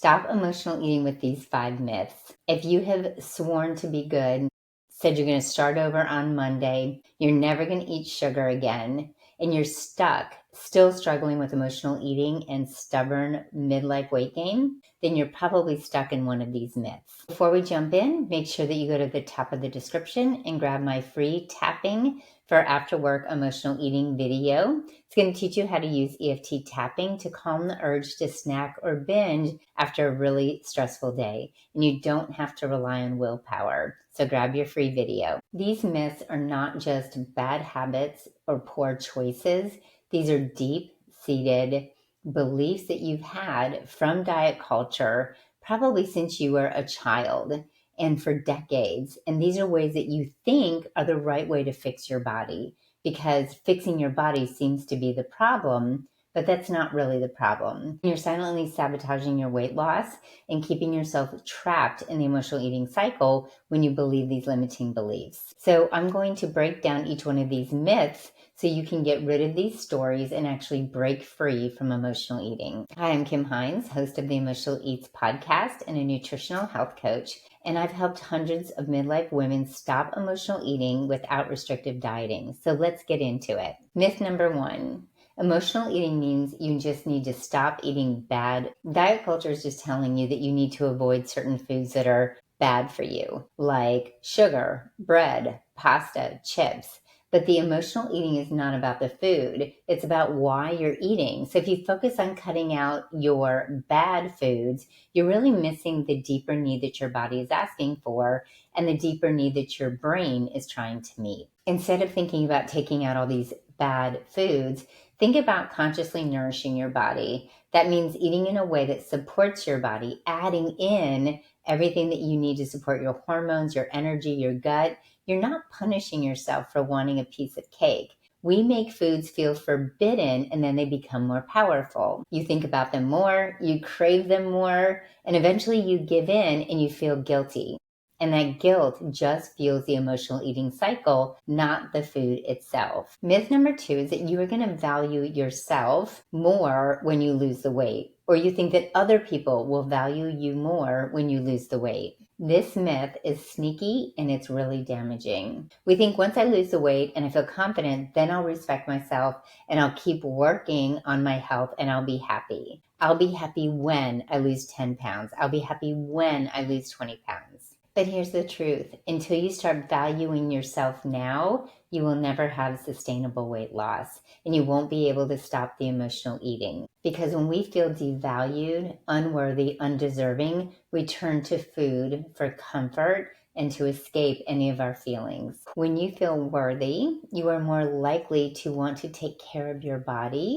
Stop emotional eating with these 5 myths. If you have sworn to be good, said you're going to start over on Monday, you're never going to eat sugar again, and you're stuck, still struggling with emotional eating and stubborn midlife weight gain, then you're probably stuck in one of these myths. Before we jump in, make sure that you go to the top of the description and grab my free tapping for after work emotional eating video. It's going to teach you how to use EFT tapping to calm the urge to snack or binge after a really stressful day. And you don't have to rely on willpower. So grab your free video. These myths are not just bad habits or poor choices. These are deep-seated beliefs that you've had from diet culture, probably since you were a child and for decades. And these are ways that you think are the right way to fix your body, because fixing your body seems to be the problem, but that's not really the problem. You're silently sabotaging your weight loss and keeping yourself trapped in the emotional eating cycle when you believe these limiting beliefs. So I'm going to break down each one of these myths so you can get rid of these stories and actually break free from emotional eating. Hi, I'm Kim Hines, host of the Emotional Eats podcast and a nutritional health coach. And I've helped hundreds of midlife women stop emotional eating without restrictive dieting. So let's get into it. Myth number 1. Emotional eating means you just need to stop eating bad. Diet culture is just telling you that you need to avoid certain foods that are bad for you, like sugar, bread, pasta, chips. But the emotional eating is not about the food. It's about why you're eating. So if you focus on cutting out your bad foods, you're really missing the deeper need that your body is asking for and the deeper need that your brain is trying to meet. Instead of thinking about taking out all these bad foods, think about consciously nourishing your body. That means eating in a way that supports your body, adding in everything that you need to support your hormones, your energy, your gut. You're not punishing yourself for wanting a piece of cake. We make foods feel forbidden and then they become more powerful. You think about them more, you crave them more, and eventually you give in and you feel guilty. And that guilt just fuels the emotional eating cycle, not the food itself. Myth number 2 is that you are going to value yourself more when you lose the weight, or you think that other people will value you more when you lose the weight. This myth is sneaky and it's really damaging. We think once I lose the weight and I feel confident, then I'll respect myself and I'll keep working on my health and I'll be happy. I'll be happy when I lose 10 pounds. I'll be happy when I lose 20 pounds. But here's the truth. Until you start valuing yourself now, you will never have sustainable weight loss and you won't be able to stop the emotional eating. Because when we feel devalued, unworthy, undeserving, we turn to food for comfort and to escape any of our feelings. When you feel worthy, you are more likely to want to take care of your body.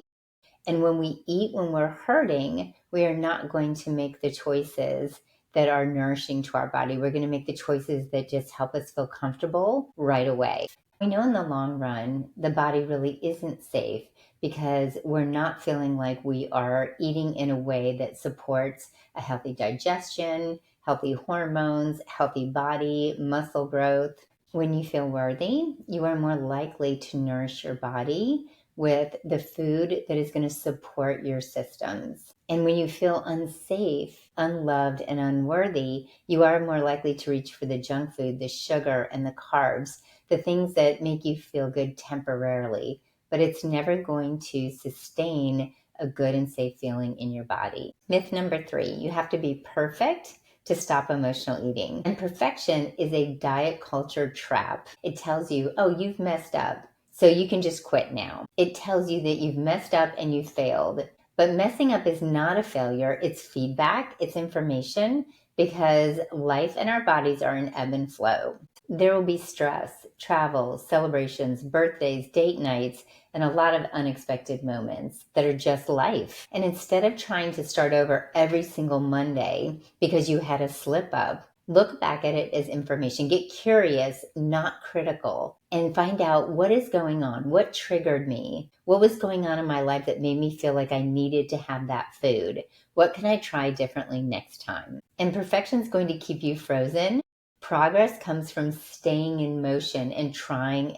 And when we eat when we're hurting, we are not going to make the choices that are nourishing to our body. We're going to make the choices that just help us feel comfortable right away. We know in the long run, the body really isn't safe because we're not feeling like we are eating in a way that supports a healthy digestion, healthy hormones, healthy body, muscle growth. When you feel worthy, you are more likely to nourish your body with the food that is going to support your systems. And when you feel unsafe, unloved, and unworthy, you are more likely to reach for the junk food, the sugar, and the carbs, the things that make you feel good temporarily, but it's never going to sustain a good and safe feeling in your body. Myth number 3, you have to be perfect to stop emotional eating. And perfection is a diet culture trap. It tells you, oh, you've messed up, so you can just quit now. It tells you that you've messed up and you've failed. But messing up is not a failure. It's feedback. It's information, because life and our bodies are in ebb and flow. There will be stress, travel, celebrations, birthdays, date nights, and a lot of unexpected moments that are just life. And instead of trying to start over every single Monday because you had a slip up, look back at it as information. Get curious, not critical, and find out what is going on. What triggered me? What was going on in my life that made me feel like I needed to have that food? What can I try differently next time? And perfection is going to keep you frozen. Progress comes from staying in motion and trying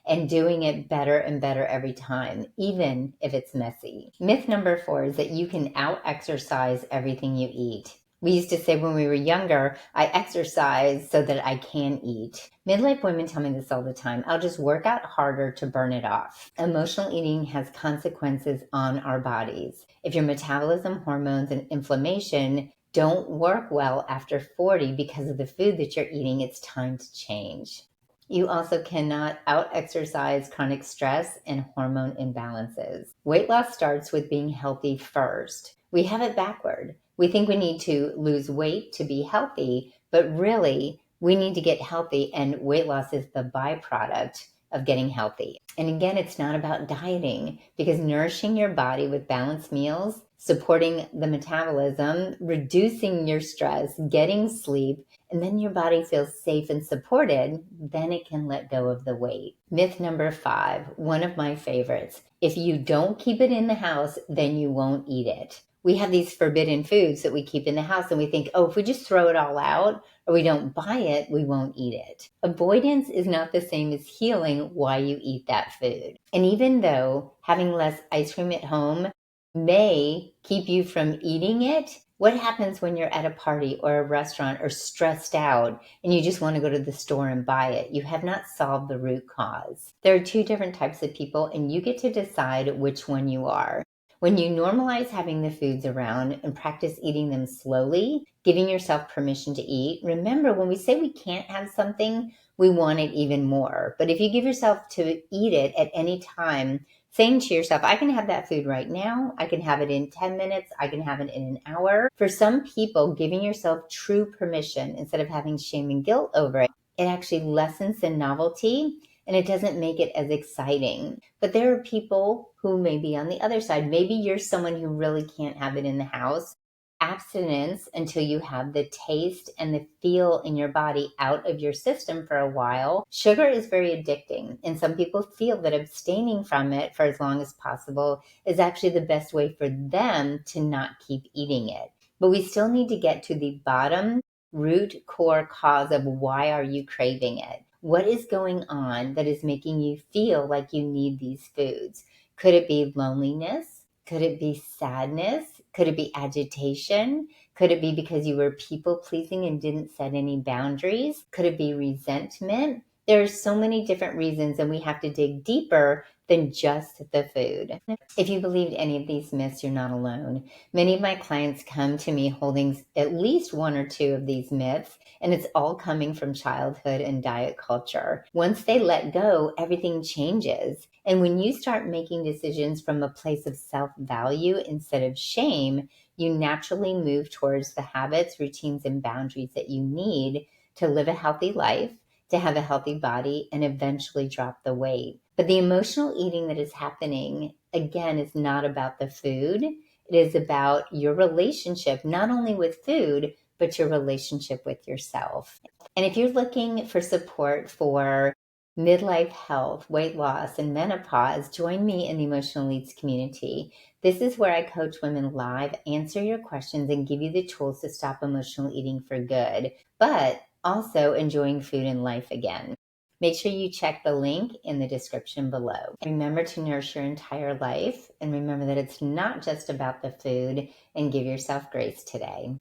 and doing it better and better every time, even if it's messy. Myth number 4 is that you can out-exercise everything you eat. We used to say when we were younger, I exercise so that I can eat. Midlife women tell me this all the time. I'll just work out harder to burn it off. Emotional eating has consequences on our bodies. If your metabolism, hormones, and inflammation don't work well after 40 because of the food that you're eating, it's time to change. You also cannot out-exercise chronic stress and hormone imbalances. Weight loss starts with being healthy first. We have it backward. We think we need to lose weight to be healthy, but really, we need to get healthy, and weight loss is the byproduct of getting healthy. And again, it's not about dieting, because nourishing your body with balanced meals, supporting the metabolism, reducing your stress, getting sleep, and then your body feels safe and supported, then it can let go of the weight. Myth number 5, one of my favorites. If you don't keep it in the house, then you won't eat it. We have these forbidden foods that we keep in the house, and we think, oh, if we just throw it all out or we don't buy it, we won't eat it. Avoidance is not the same as healing why you eat that food. And even though having less ice cream at home may keep you from eating it, what happens when you're at a party or a restaurant or stressed out and you just want to go to the store and buy it? You have not solved the root cause. There are 2 different types of people, and you get to decide which one you are. When you normalize having the foods around and practice eating them slowly, giving yourself permission to eat, remember when we say we can't have something, we want it even more. But if you give yourself to eat it at any time, saying to yourself, I can have that food right now, I can have it in 10 minutes, I can have it in an hour. For some people, giving yourself true permission instead of having shame and guilt over it, it actually lessens the novelty and it doesn't make it as exciting. But there are people who may be on the other side. Maybe you're someone who really can't have it in the house. Abstinence until you have the taste and the feel in your body out of your system for a while. Sugar is very addicting, and some people feel that abstaining from it for as long as possible is actually the best way for them to not keep eating it. But we still need to get to the bottom root core cause of why are you craving it? What is going on that is making you feel like you need these foods? Could it be loneliness? Could it be sadness? Could it be agitation? Could it be because you were people pleasing and didn't set any boundaries? Could it be resentment? There are so many different reasons, and we have to dig deeper than just the food. If you believed any of these myths, you're not alone. Many of my clients come to me holding at least 1 or 2 of these myths, and it's all coming from childhood and diet culture. Once they let go, everything changes. And when you start making decisions from a place of self-value instead of shame, you naturally move towards the habits, routines, and boundaries that you need to live a healthy life, to have a healthy body, and eventually drop the weight. But the emotional eating that is happening, again, is not about the food. It is about your relationship, not only with food, but your relationship with yourself. And if you're looking for support for midlife health, weight loss, and menopause, join me in the Emotional Leads community. This is where I coach women live, answer your questions, and give you the tools to stop emotional eating for good, but also enjoying food and life again. Make sure you check the link in the description below. Remember to nourish your entire life, and remember that it's not just about the food, and give yourself grace today.